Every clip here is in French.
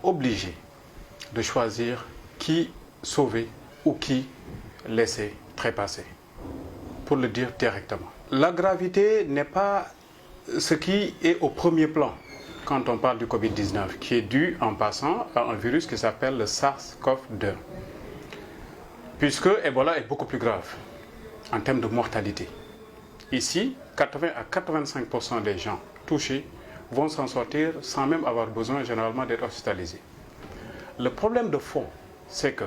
obligé de choisir qui sauver ou qui laisser trépasser, pour le dire directement. La gravité n'est pas ce qui est au premier plan quand on parle du Covid-19, qui est dû en passant à un virus qui s'appelle le SARS-CoV-2. Puisque Ebola est beaucoup plus grave en termes de mortalité. Ici, 80 à 85% des gens touchés vont s'en sortir sans même avoir besoin généralement d'être hospitalisés. Le problème de fond, c'est que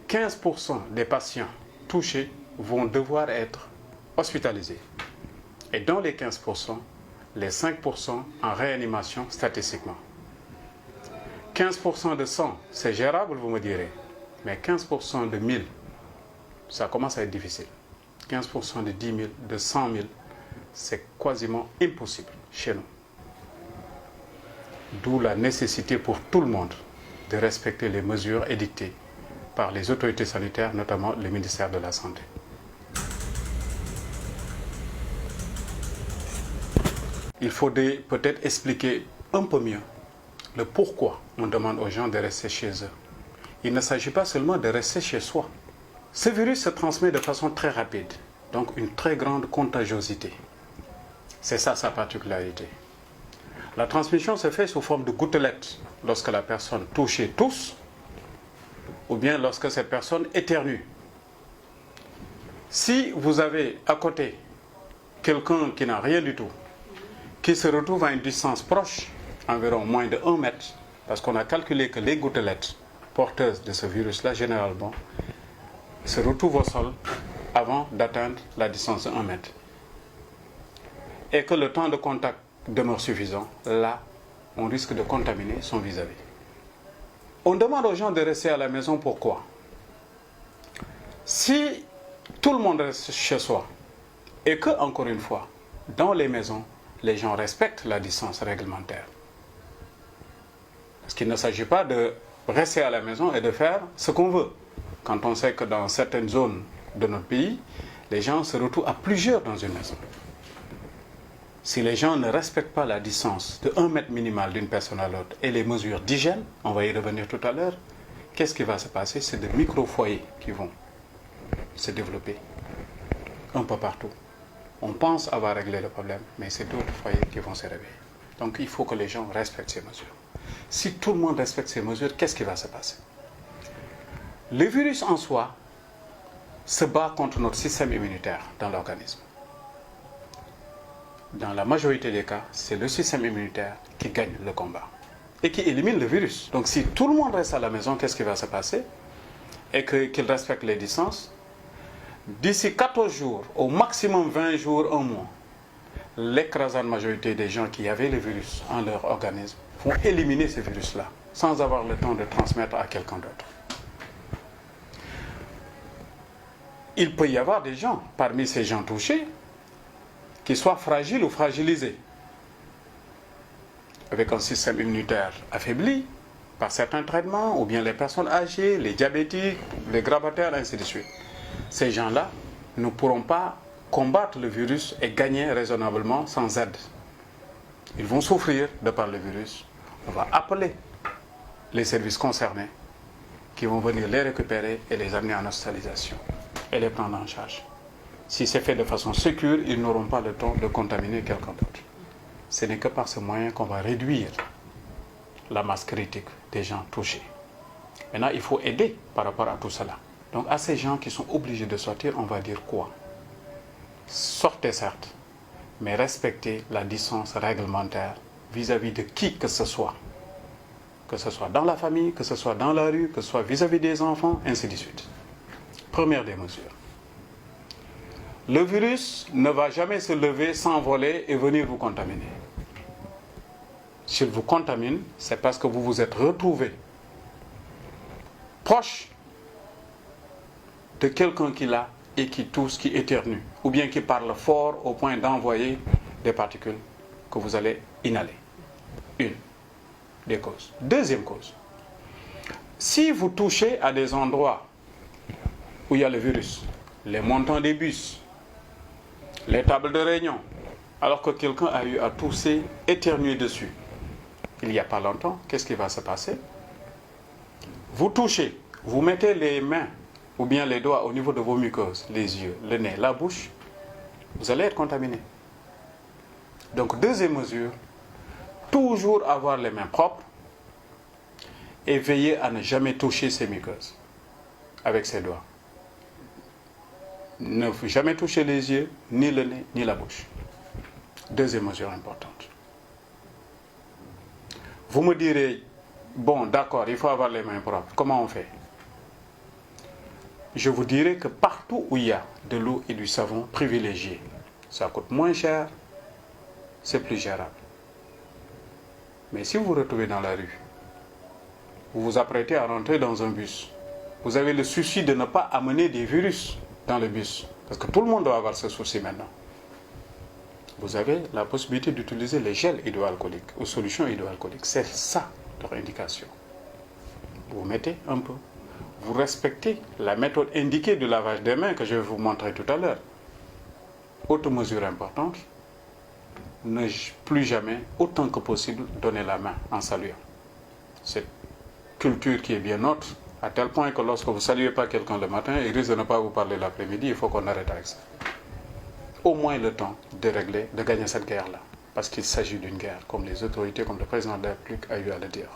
15% des patients touchés vont devoir être hospitalisés. Et dans les 15%, les 5% en réanimation statistiquement. 15% de 100, c'est gérable, vous me direz. Mais 15% de 1000, ça commence à être difficile. 15% de 10 000, de 100 000, c'est quasiment impossible chez nous. D'où la nécessité pour tout le monde de respecter les mesures édictées par les autorités sanitaires, notamment le ministère de la Santé. Il faudrait peut-être expliquer un peu mieux le pourquoi on demande aux gens de rester chez eux. Il ne s'agit pas seulement de rester chez soi. Ce virus se transmet de façon très rapide, donc une très grande contagiosité. C'est ça sa particularité. La transmission se fait sous forme de gouttelettes lorsque la personne touchée tousse ou bien lorsque cette personne éternue. Si vous avez à côté quelqu'un qui n'a rien du tout, qui se retrouve à une distance proche, environ moins de 1 mètre, parce qu'on a calculé que les gouttelettes porteuses de ce virus-là, généralement, se retrouvent au sol avant d'atteindre la distance de 1 mètre. Et que le temps de contact demeure suffisant, là, on risque de contaminer son vis-à-vis. On demande aux gens de rester à la maison, pourquoi? Si tout le monde reste chez soi, et que, encore une fois, dans les maisons, les gens respectent la distance réglementaire. Parce qu'il ne s'agit pas de rester à la maison et de faire ce qu'on veut. Quand on sait que dans certaines zones de notre pays, les gens se retrouvent à plusieurs dans une maison. Si les gens ne respectent pas la distance de 1 mètre minimal d'une personne à l'autre et les mesures d'hygiène, on va y revenir tout à l'heure, qu'est-ce qui va se passer? C'est de micro-foyers qui vont se développer un peu partout. On pense avoir réglé le problème, mais c'est d'autres foyers qui vont se réveiller. Donc il faut que les gens respectent ces mesures. Si tout le monde respecte ces mesures, qu'est-ce qui va se passer? Le virus en soi se bat contre notre système immunitaire dans l'organisme. Dans la majorité des cas, c'est le système immunitaire qui gagne le combat et qui élimine le virus. Donc si tout le monde reste à la maison, qu'est-ce qui va se passer? Et qu'il respecte les distances. D'ici 14 jours, au maximum 20 jours, 1 mois, l'écrasante majorité des gens qui avaient le virus en leur organisme vont éliminer ce virus-là, sans avoir le temps de transmettre à quelqu'un d'autre. Il peut y avoir des gens, parmi ces gens touchés, qui soient fragiles ou fragilisés, avec un système immunitaire affaibli par certains traitements, ou bien les personnes âgées, les diabétiques, les grabataires, ainsi de suite. Ces gens-là ne pourront pas combattre le virus et gagner raisonnablement sans aide. Ils vont souffrir de par le virus. On va appeler les services concernés qui vont venir les récupérer et les amener en hospitalisation et les prendre en charge. Si c'est fait de façon sécure, ils n'auront pas le temps de contaminer quelqu'un d'autre. Ce n'est que par ce moyen qu'on va réduire la masse critique des gens touchés. Maintenant, il faut aider par rapport à tout cela. Donc à ces gens qui sont obligés de sortir, on va dire quoi? Sortez certes, mais respectez la distance réglementaire vis-à-vis de qui que ce soit. Que ce soit dans la famille, que ce soit dans la rue, que ce soit vis-à-vis des enfants, ainsi de suite. Première des mesures. Le virus ne va jamais se lever, s'envoler et venir vous contaminer. S'il vous contamine, c'est parce que vous vous êtes retrouvé proche de quelqu'un qui l'a et qui tousse, qui éternue, ou bien qui parle fort au point d'envoyer des particules que vous allez inhaler. Une des causes. Deuxième cause. Si vous touchez à des endroits où il y a le virus, les montants des bus, les tables de réunion, alors que quelqu'un a eu à tousser, éternuer dessus, il n'y a pas longtemps, qu'est-ce qui va se passer? Vous touchez, vous mettez les mains ou bien les doigts au niveau de vos muqueuses, les yeux, le nez, la bouche, vous allez être contaminé. Donc, deuxième mesure, toujours avoir les mains propres et veiller à ne jamais toucher ces muqueuses avec ses doigts. Ne jamais toucher les yeux, ni le nez, ni la bouche. Deuxième mesure importante. Vous me direz, bon, d'accord, il faut avoir les mains propres. Comment on fait? Je vous dirai que partout où il y a de l'eau et du savon, privilégié. Ça coûte moins cher, c'est plus gérable. Mais si vous vous retrouvez dans la rue, vous vous apprêtez à rentrer dans un bus, vous avez le souci de ne pas amener des virus dans le bus, parce que tout le monde doit avoir ce souci maintenant. Vous avez la possibilité d'utiliser les gels hydroalcooliques ou solutions hydroalcooliques. C'est ça leur indication. Vous mettez un peu. Vous respectez la méthode indiquée de lavage des mains que je vais vous montrer tout à l'heure. Autre mesure importante, ne plus jamais, autant que possible, donner la main en saluant. Cette culture qui est bien nôtre, à tel point que lorsque vous ne saluez pas quelqu'un le matin, il risque de ne pas vous parler l'après-midi, il faut qu'on arrête avec ça. Au moins le temps de régler, de gagner cette guerre-là. Parce qu'il s'agit d'une guerre, comme les autorités, comme le président de la République a eu à le dire.